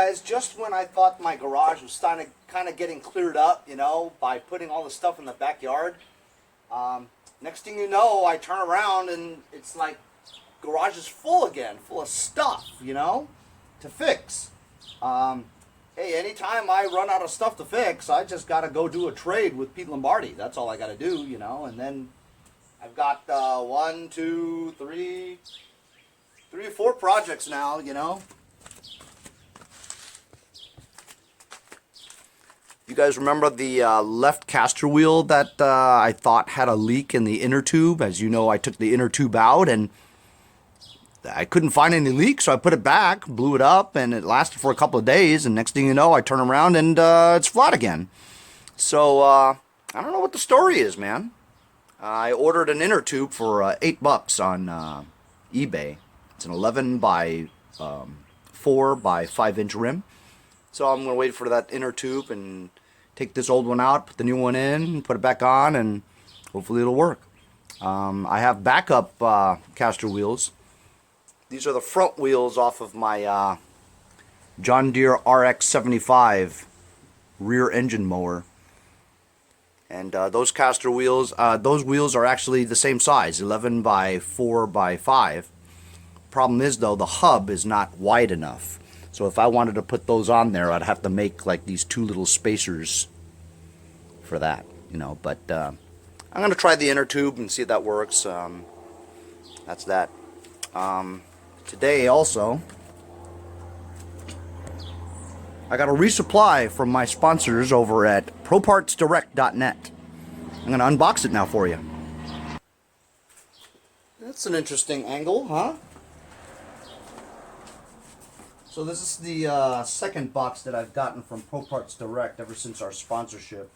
guys, just when I thought my garage was kind of getting cleared up, you know, by putting all the stuff in the backyard, next thing you know, I turn around and it's like garage is full again, full of stuff, you know, to fix. Hey, anytime I run out of stuff to fix, I just got to go do a trade with Pete Lombardi. That's all I got to do, you know, and then I've got 1, 2, 3 or 4 projects now, you know. You guys remember the left caster wheel that I thought had a leak in the inner tube? As you know, I took the inner tube out and I couldn't find any leak, so I put it back, blew it up, and it lasted for a couple of days, and next thing you know, I turn around and it's flat again. So, I don't know what the story is, man. I ordered an inner tube for $8 on eBay. It's an 11 by 4 by 5 inch rim. So I'm going to wait for that inner tube and take this old one out, put the new one in, put it back on, and hopefully it'll work. I have backup caster wheels. These are the front wheels off of my John Deere RX-75 rear engine mower. And those caster wheels, those wheels are actually the same size, 11 by 4 by 5. Problem is, though, the hub is not wide enough. So if I wanted to put those on there, I'd have to make like these 2 little spacers for that, you know. But I'm going to try the inner tube and see if that works. That's that. Today also, I got a resupply from my sponsors over at ProPartsDirect.net. I'm going to unbox it now for you. That's an interesting angle, huh? So this is the second box that I've gotten from Pro Parts Direct ever since our sponsorship.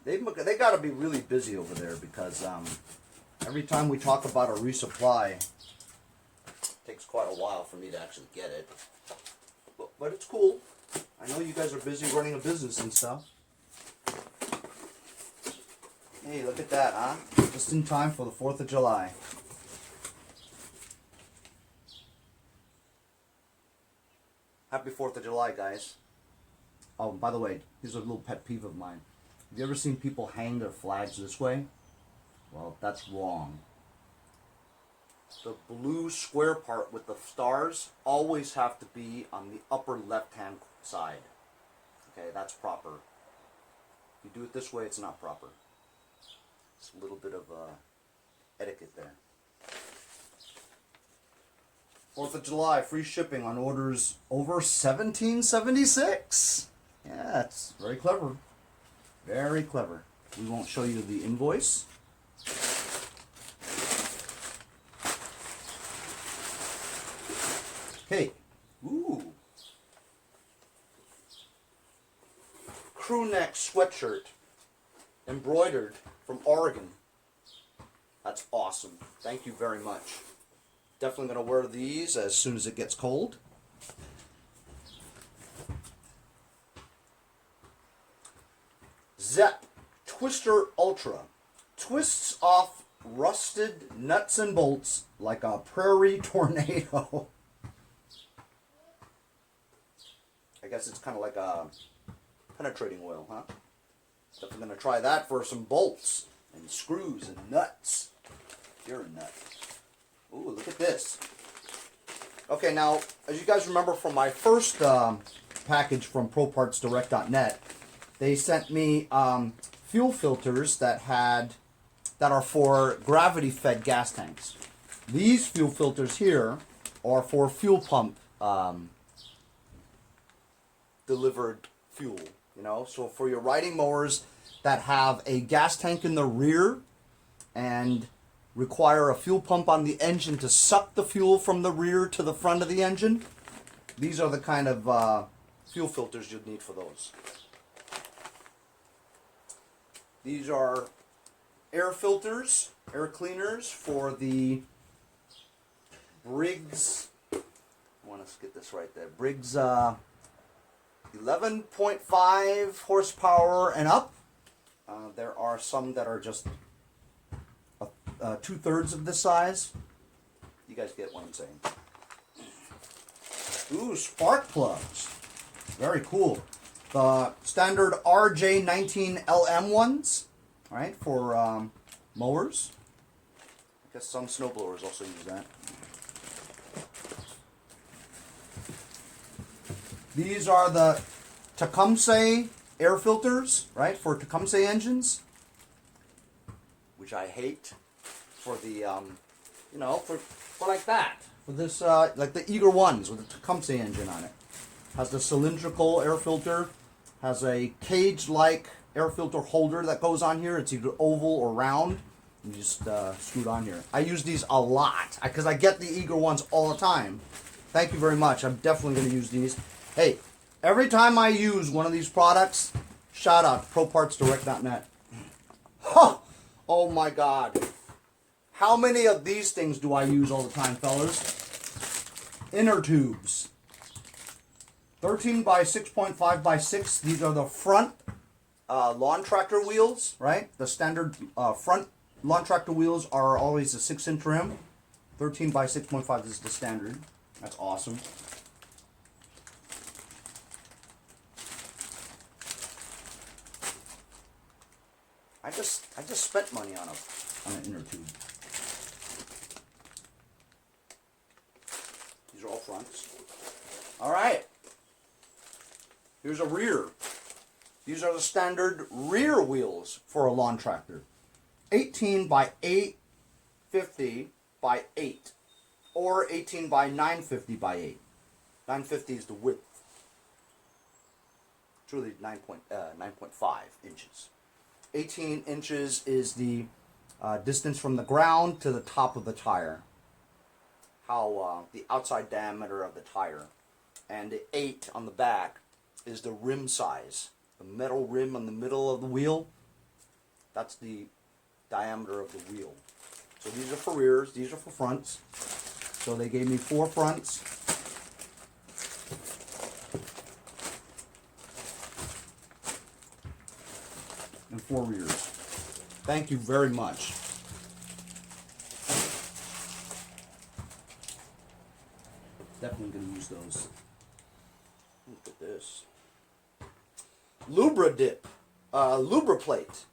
They got to be really busy over there because every time we talk about a resupply, it takes quite a while for me to actually get it. But it's cool. I know you guys are busy running a business and stuff. Hey, look at that, huh? Just in time for the 4th of July. Happy 4th of July, guys. Oh, by the way, here's a little pet peeve of mine. Have you ever seen people hang their flags this way? Well, that's wrong. The blue square part with the stars always have to be on the upper left-hand side. Okay, that's proper. If you do it this way, it's not proper. It's a little bit of etiquette there. 4th of July, free shipping on orders over $17.76. Yeah, it's very clever. Very clever. We won't show you the invoice. Okay. Ooh. Crew neck sweatshirt. Embroidered from Oregon. That's awesome. Thank you very much. Definitely going to wear these as soon as it gets cold. Zep Twister Ultra. Twists off rusted nuts and bolts like a prairie tornado. I guess it's kind of like a penetrating oil, huh? Definitely going to try that for some bolts and screws and nuts. You're a nut. Ooh, look at this. Okay, now, as you guys remember from my first package from ProPartsDirect.net, they sent me fuel filters that are for gravity-fed gas tanks. These fuel filters here are for fuel pump delivered fuel. You know, so for your riding mowers that have a gas tank in the rear and require a fuel pump on the engine to suck the fuel from the rear to the front of the engine, these are the kind of fuel filters you'd need for those. These are air filters, air cleaners for the Briggs, I want to get this right there, Briggs 11.5 horsepower and up. There are some that are just 2/3 of this size. You guys get what I'm saying. Ooh, spark plugs. Very cool. The standard RJ19LM ones, all right, for mowers. I guess some snowblowers also use that. These are the Tecumseh air filters, right, for Tecumseh engines, which I hate for the, you know, for like that. For this, like the Eager ones with the Tecumseh engine on it. Has the cylindrical air filter, has a cage-like air filter holder that goes on here. It's either oval or round. You just screw it on here. I use these a lot because I get the Eager ones all the time. Thank you very much. I'm definitely going to use these. Hey, every time I use one of these products, shout out to ProPartsDirect.net. Huh! Oh my God. How many of these things do I use all the time, fellas? Inner tubes. 13 by 6.5 by 6. These are the front lawn tractor wheels, right? The standard front lawn tractor wheels are always a 6-inch rim. 13 by 6.5 is the standard. That's awesome. I just spent money on an inner tube. These are all fronts. All right. Here's a rear. These are the standard rear wheels for a lawn tractor. 18 by 850 by 8. Or 18 by 950 by 8. 950 is the width. It's really 9.5 inches. 18 inches is the distance from the ground to the top of the tire. How the outside diameter of the tire. And the 8 on the back is the rim size. The metal rim in the middle of the wheel, that's the diameter of the wheel. So these are for rears, these are for fronts. So they gave me 4 fronts. And 4 rears. Thank you very much. Definitely going to use those. Look at this. Lubra plate.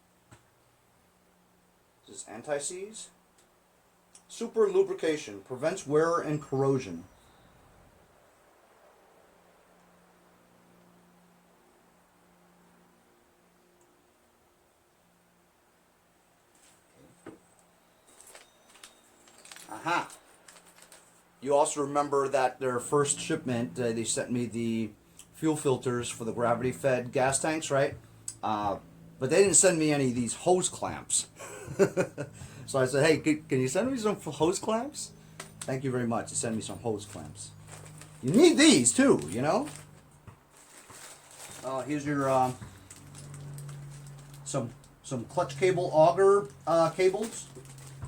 This is anti-seize. Super lubrication prevents wear and corrosion. Aha. You also remember that their first shipment, they sent me the fuel filters for the gravity-fed gas tanks, right? But they didn't send me any of these hose clamps. So I said, hey, can you send me some hose clamps? Thank you very much. You sent me some hose clamps. You need these too, you know? Here's your some clutch cable auger cables.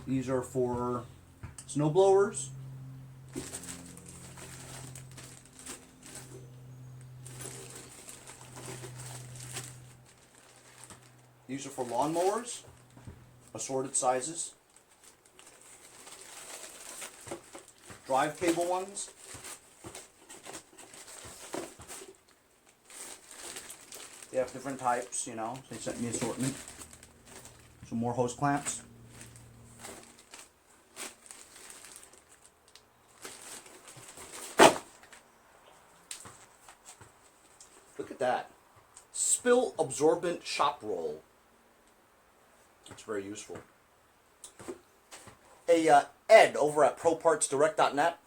These are for snowblowers. These are for lawnmowers, assorted sizes. Drive cable ones. They have different types, you know. They sent me assortment. Some more hose clamps. Look at that. Spill absorbent shop roll. It's very useful. Hey, Ed over at ProPartsDirect.net.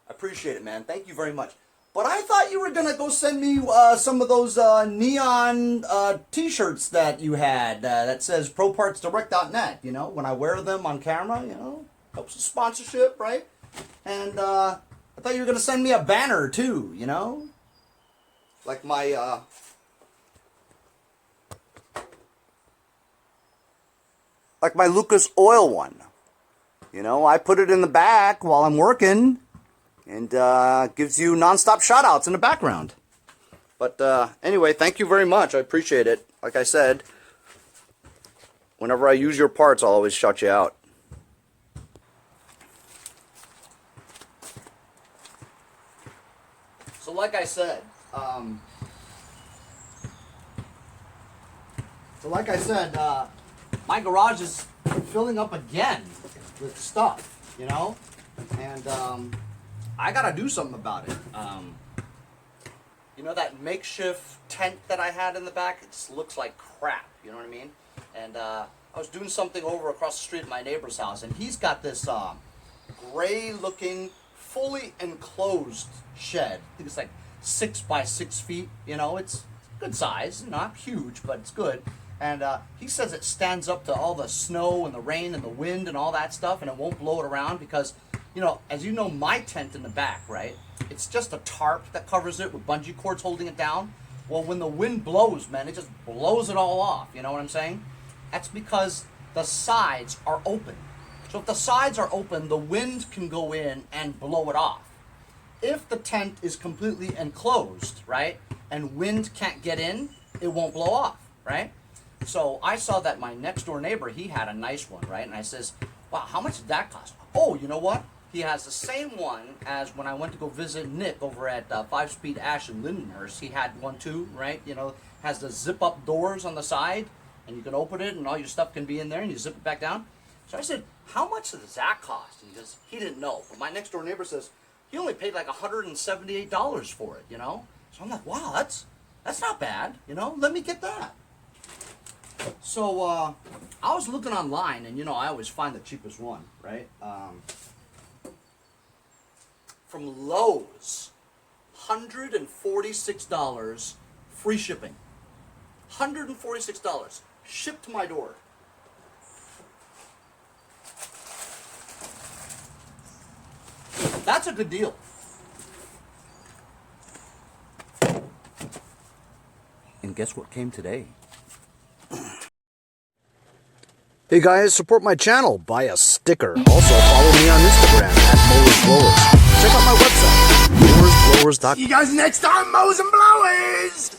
I appreciate it, man. Thank you very much. But I thought you were going to go send me some of those neon t-shirts that you had that says ProPartsDirect.net. You know, when I wear them on camera, you know, helps with sponsorship, right? And I thought you were going to send me a banner too, you know? Like my... like my Lucas Oil one. You know, I put it in the back while I'm working and gives you non-stop shout-outs in the background. But anyway, thank you very much. I appreciate it. Like I said, whenever I use your parts, I'll always shout you out. So like I said, my garage is filling up again with stuff, you know, and I gotta do something about it. You know that makeshift tent that I had in the back? It just looks like crap, you know what I mean? And I was doing something over across the street at my neighbor's house, and he's got this gray-looking, fully enclosed shed. I think it's like 6 by 6 feet, you know, it's good size, not huge, but it's good. And he says it stands up to all the snow and the rain and the wind and all that stuff, and it won't blow it around because, you know, as you know, my tent in the back, right? It's just a tarp that covers it with bungee cords holding it down. Well, when the wind blows, man, it just blows it all off. You know what I'm saying? That's because the sides are open. So if the sides are open, the wind can go in and blow it off. If the tent is completely enclosed, right, and wind can't get in, it won't blow off, right? So I saw that my next door neighbor, he had a nice one, right? And I says, wow, how much did that cost? Oh, you know what? He has the same one as when I went to go visit Nick over at 5-Speed Ash in Lindenhurst. He had one too, right? You know, has the zip-up doors on the side, and you can open it, and all your stuff can be in there, and you zip it back down. So I said, how much does that cost? And he goes, he didn't know. But my next door neighbor says, he only paid like $178 for it, you know? So I'm like, wow, that's not bad, you know? Let me get that. So I was looking online, and you know, I always find the cheapest one, right? From Lowe's, $146, free shipping. $146, shipped to my door. That's a good deal. And guess what came today? Hey guys, support my channel. Buy a sticker. Also follow me on Instagram at Mowers Blowers. Check out my website, mowersblowers.com. See you guys next time, Mowers and Blowers!